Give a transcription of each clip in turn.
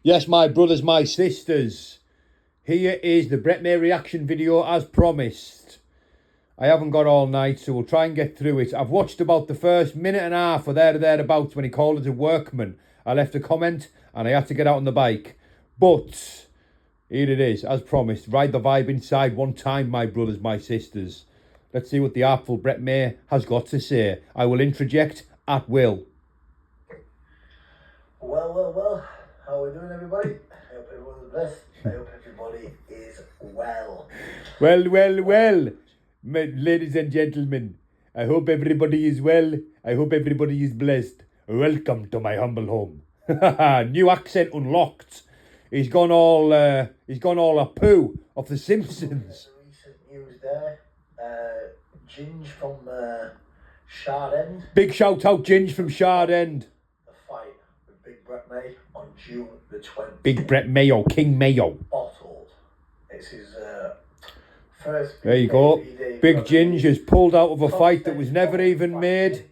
Yes, my brothers, my sisters. Here is the Brett May reaction video as promised. I haven't got all night, so we'll try and get through it. I've watched about the first minute and a half or thereabouts when he called it a workman. I left a comment and I had to get out on the bike. But here it is, as promised. Ride the vibe inside one time, my brothers, my sisters. Let's see what the artful Brett May has got to say. I will interject at will. Well. How are we doing, everybody? I hope everyone's blessed. I hope everybody is well. Well, ladies and gentlemen. I hope everybody is well. I hope everybody is blessed. Welcome to my humble home. New accent unlocked. He's gone all a poo of the Simpsons. Recent news there. Ginge from Shard End. Big shout out, Ginge from Shard End. Big Brett May on June the 20th. Big Brett Mayo, King Mayo. Bottled. It's his first. There you go. Big Ginge has pulled out of a fight that was never even made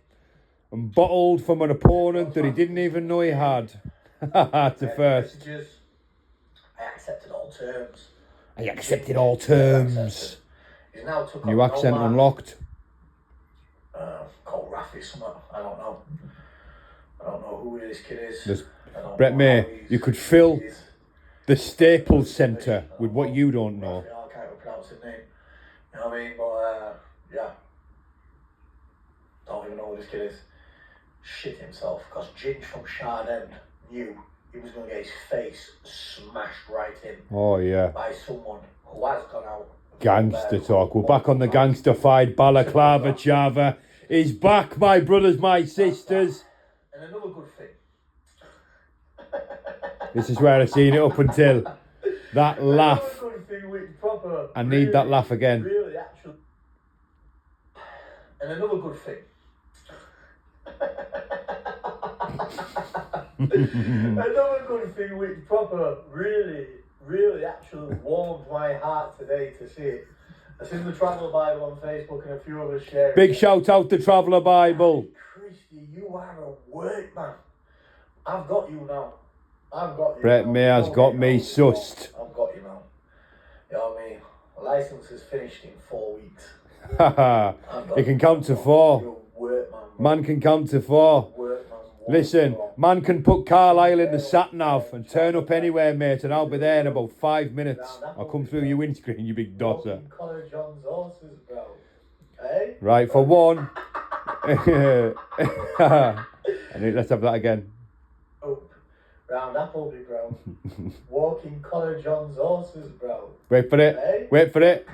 and bottled from an opponent that he didn't even know he had. That's the first. I accepted all terms. I accepted all terms. He's now took New accent unlocked. Called Raffy something. I don't know who this kid is. Brett May, you could fill the Staples Centre with what you don't know. I can't even pronounce his name. You know what I mean? But, yeah. Don't even know who this kid is. Shit himself. Because Ginge from Shard End knew he was going to get his face smashed right in. Oh, yeah. By someone who has gone out. Gangster talk. We're back on the gangster fight. Balaclava Chava is back, my brothers, my sisters. And another good thing. This is where I've seen it up until that laugh. Another good thing which proper. I need that laugh again. Really, actually. And another good thing. Another good thing which proper really actually warmed my heart today to see it. I seen the Traveller Bible on Facebook and a few of us sharing. Big shout out to Traveller Bible. Christy, you are a workman. I've got you now. I've got you. Brett May has got me sussed. I've got you now. You know what I mean? My license is finished in 4 weeks. He can count to 4. Man can count to 4. Listen, man can put Carlisle in the sat-nav and turn up anywhere, mate, and I'll be there in about 5 minutes. I'll come through your windscreen, you big dosser. Right, for one. Let's have that again. Round Appleby, bro. Walking Collar John's horses, bro. Wait for it. Hey? Wait for it.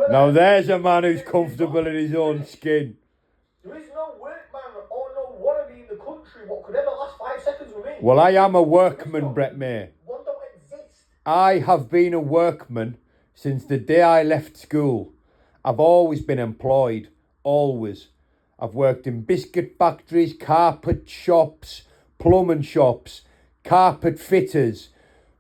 Now there's a man who's comfortable in his own skin. There is no workman or no wannabe in the country what could ever last 5 seconds with me. Well, I am a workman, Brett May. One don't exist. I have been a workman since the day I left school. I've always been employed. Always. I've worked in biscuit factories, carpet shops, plumbing shops, carpet fitters.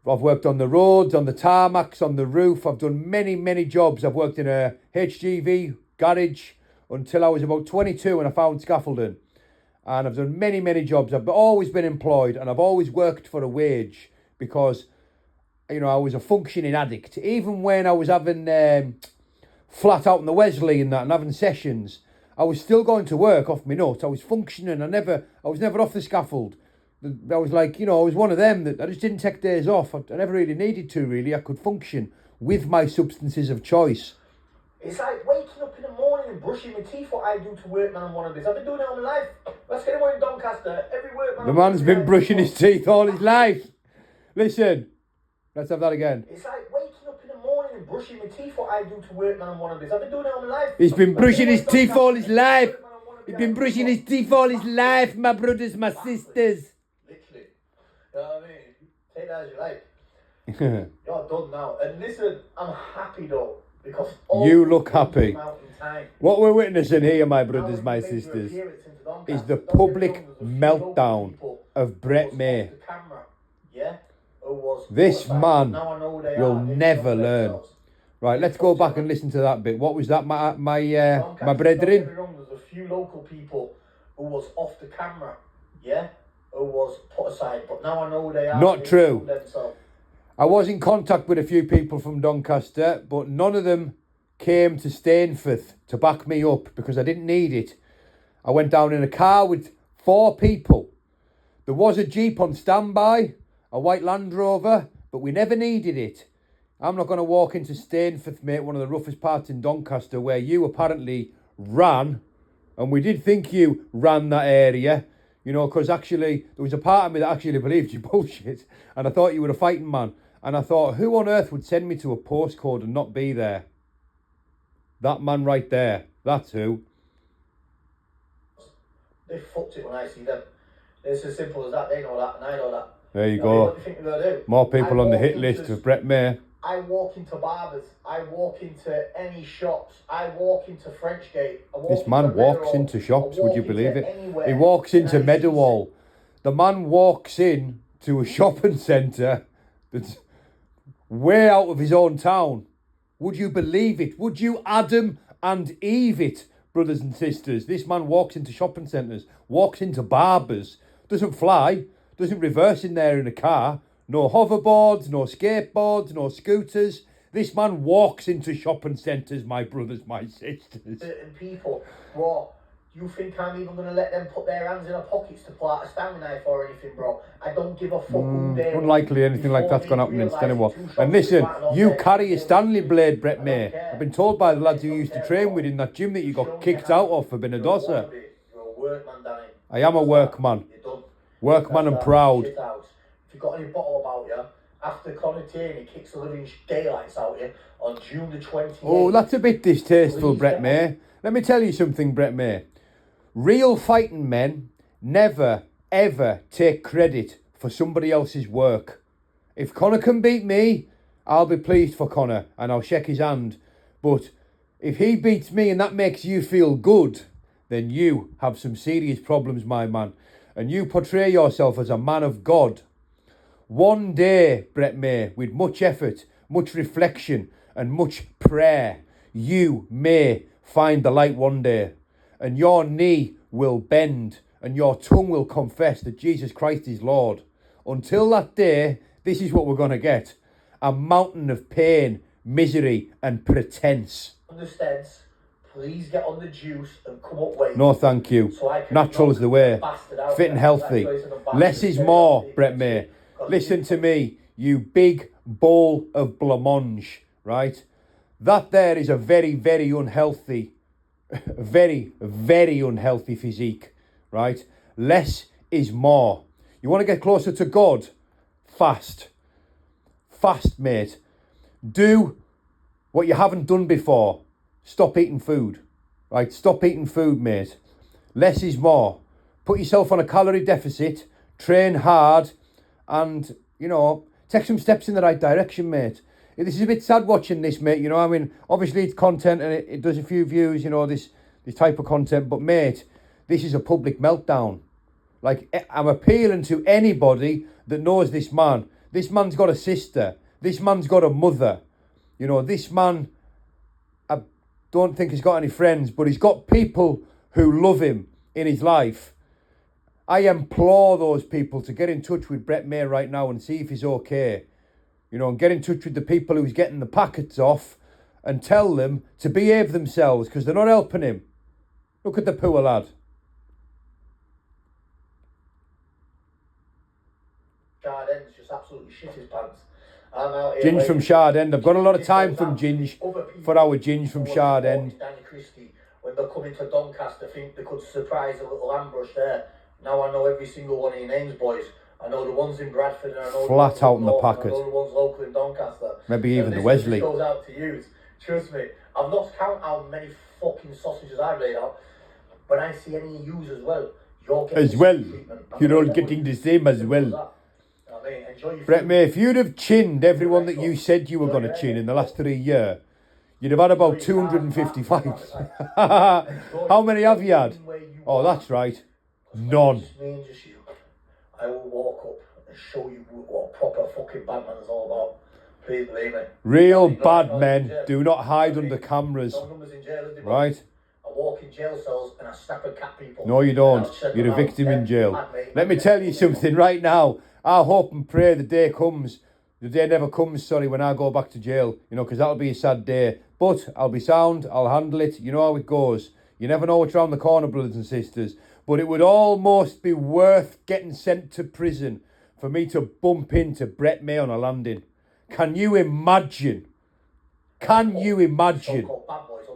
I've worked on the roads, on the tarmacs, on the roof. I've done many jobs. I've worked in a HGV garage until I was about 22 and I found scaffolding. And I've done many jobs. I've always been employed and I've always worked for a wage because, you know, I was a functioning addict. Even when I was having flat out in the Wesley and that and having sessions, I was still going to work off my nut. I was functioning. I was never off the scaffold. I was like, you know, I was one of them that I just didn't take days off. I never really needed to, really. I could function with my substances of choice. It's like waking up in the morning and brushing my teeth, what I do to work, man, on one of these. I've been doing it all my life. Let's get anyone in Doncaster. Every workman. The man's been brushing his teeth all his life. Listen, let's have that again. It's like waking up in the morning and brushing my teeth, what I do to work, man, on one of these. I've been doing it all my life. He's been brushing his teeth all his life. He's been brushing his teeth all his life, my brothers, my sisters. Literally. You know what I mean? Take that as you like. You're done now. And listen, I'm happy though. Because you look happy. What we're witnessing here, my brothers, my sisters, is the public meltdown of Brett May. This man will never learn. Right, let's go back and listen to that bit. What was that, my brethren? There's a few local people who was off the camera, yeah, who was put aside, but now I know who they are. Not true. Themselves. I was in contact with a few people from Doncaster, but none of them came to Stainforth to back me up because I didn't need it. I went down in a car with 4 people. There was a Jeep on standby, a white Land Rover, but we never needed it. I'm not going to walk into Stainforth, mate, one of the roughest parts in Doncaster, where you apparently ran, and we did think you ran that area, you know, because actually there was a part of me that actually believed you bullshit, and I thought you were a fighting man, and I thought, who on earth would send me to a postcode and not be there? That man right there, that's who. They fucked it when I see them. It's as simple as that. They know that, and I know that. There you go. What do you think they're going to do? More people on the hit list of Brett May. I walk into barbers. I walk into any shops. I walk into Frenchgate. This man walks into shops, would you believe it? He walks into Meadowhall. The man walks in to a shopping centre that's way out of his own town. Would you believe it? Would you Adam and Eve it, brothers and sisters? This man walks into shopping centres, walks into barbers, doesn't fly, doesn't reverse in there in a car. No hoverboards, no skateboards, no scooters. This man walks into shopping centres, my brothers, my sisters. Certain people, bro, you think I'm even going to let them put their hands in their pockets to pull out a Stanley knife or anything, bro? I don't give a fuck who they are. Unlikely anything like that's going to happen in Stanley. And listen, you carry a Stanley blade, Brett May. I've been told by the lads who used to train with in that gym that you got kicked out of for being a dosser. You're a workman, Danny. I am a workman. Workman and proud. If you've got any bottle about you, after Conor Tierney kicks the living daylights out you on June the 28th. Oh, that's a bit distasteful, Brett May. Let me tell you something, Brett May. Real fighting men never, ever take credit for somebody else's work. If Conor can beat me, I'll be pleased for Conor and I'll shake his hand. But if he beats me and that makes you feel good, then you have some serious problems, my man. And you portray yourself as a man of God. One day, Brett May, with much effort, much reflection and much prayer, you may find the light one day. And your knee will bend and your tongue will confess that Jesus Christ is Lord. Until that day, this is what we're going to get. A mountain of pain, misery and pretense. Understands? Please get on the juice and come up weight. No, thank you. So Natural's the way. Fit and healthy. Less is more, Brett May. Listen to me, you big bowl of blancmange, right? That there is a very, very unhealthy, very, very unhealthy physique, right? Less is more. You want to get closer to God? Fast. Fast, mate. Do what you haven't done before. Stop eating food, right? Stop eating food, mate. Less is more. Put yourself on a calorie deficit, train hard, and, you know, take some steps in the right direction, mate. This is a bit sad watching this, mate, you know. I mean, obviously it's content and it does a few views, you know, this type of content. But, mate, this is a public meltdown. Like, I'm appealing to anybody that knows this man. This man's got a sister. This man's got a mother. You know, this man, I don't think he's got any friends, but he's got people who love him in his life. I implore those people to get in touch with Brett May right now and see if he's okay. You know, and get in touch with the people who's getting the packets off and tell them to behave themselves because they're not helping him. Look at the poor lad. Shard End's just absolutely shit his pants. I'm out here Ginge from Shard End. I've got a lot of time from Ginge for our Ginge from Shard End. Danny Christie, when they're coming to Doncaster, think they could surprise a little ambush there. Now I know every single one of your names, boys. I know the ones in Bradford and I know flat out in the packet. I know the ones local in Doncaster. Maybe even the Wesley. Goes out to you. Trust me, I've not counted how many fucking sausages I've laid out. When I see any of you as well, you're getting as well. You're all that getting the same as well. I mean, enjoy your Brett food. May, if you'd have chinned everyone that you said you were going to chin in the last 3 years, you'd have had about 250 fights. How many have you had? Oh, that's right. None. Just me and just you. I will walk up and show you what a proper fucking bad man is all about. Please believe me. Real bad men do not hide under cameras. No numbers in jail, is there? Right? walk in jail cells and I snap and cat people. No, you don't. You're a victim in jail. Let me tell you something right now. I hope and pray the day comes. The day never comes, sorry, when I go back to jail. You know, because that'll be a sad day. But I'll be sound. I'll handle it. You know how it goes. You never know what's around the corner, brothers and sisters. But it would almost be worth getting sent to prison for me to bump into Brett May on a landing. Can you imagine? Can you imagine?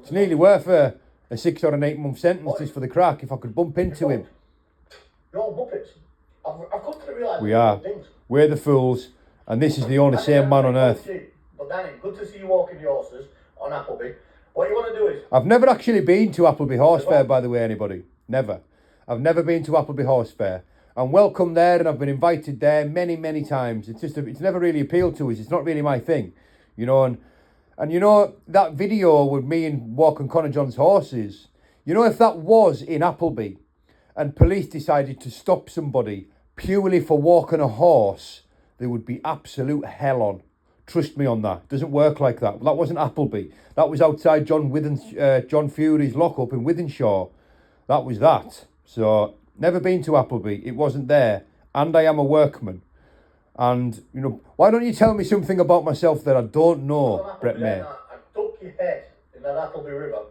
It's nearly worth a 6 or an 8 month sentence just for the crack if I could bump into him. You're all muppets. I've come to the realisation. We are. We're the fools, and this is the only sane man on earth. But Danny, good to see you walking the horses on Appleby. What you want to do is... I've never actually been to Appleby Horse Fair, by the way, anybody. Never. I've never been to Appleby Horse Fair. I'm welcome there, and I've been invited there many, many times. It's just, it's never really appealed to us. It's not really my thing, you know. And you know, that video with me and walking Connor John's horses, you know, if that was in Appleby and police decided to stop somebody purely for walking a horse, there would be absolute hell on. Trust me on that. It doesn't work like that. That wasn't Appleby. That was outside John Fury's lockup in Wythenshawe. That was that. So, never been to Appleby. It wasn't there. And I am a workman. And, you know, why don't you tell me something about myself that I don't know, Brett May? I duck your head in that Appleby River.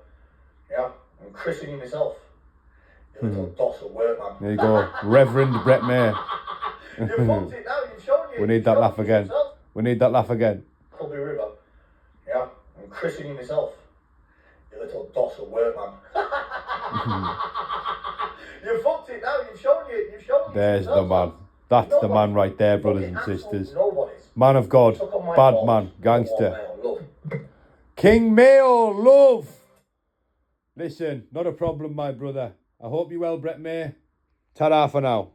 Yeah, I'm christening myself. You little doss of workman. There you go. Reverend Brett May. You've fucked it now. You've shown you. We need that laugh again. We need that laugh again. Appleby River. Yeah, I'm christening myself. You little doss of workman. You've fucked it now. You've shown you. There's the man. That's the man right there, brothers and sisters. Man of God, bad man, gangster. King Mayo, love. Listen, not a problem, my brother. I hope you're well, Brett May. Ta-ra for now.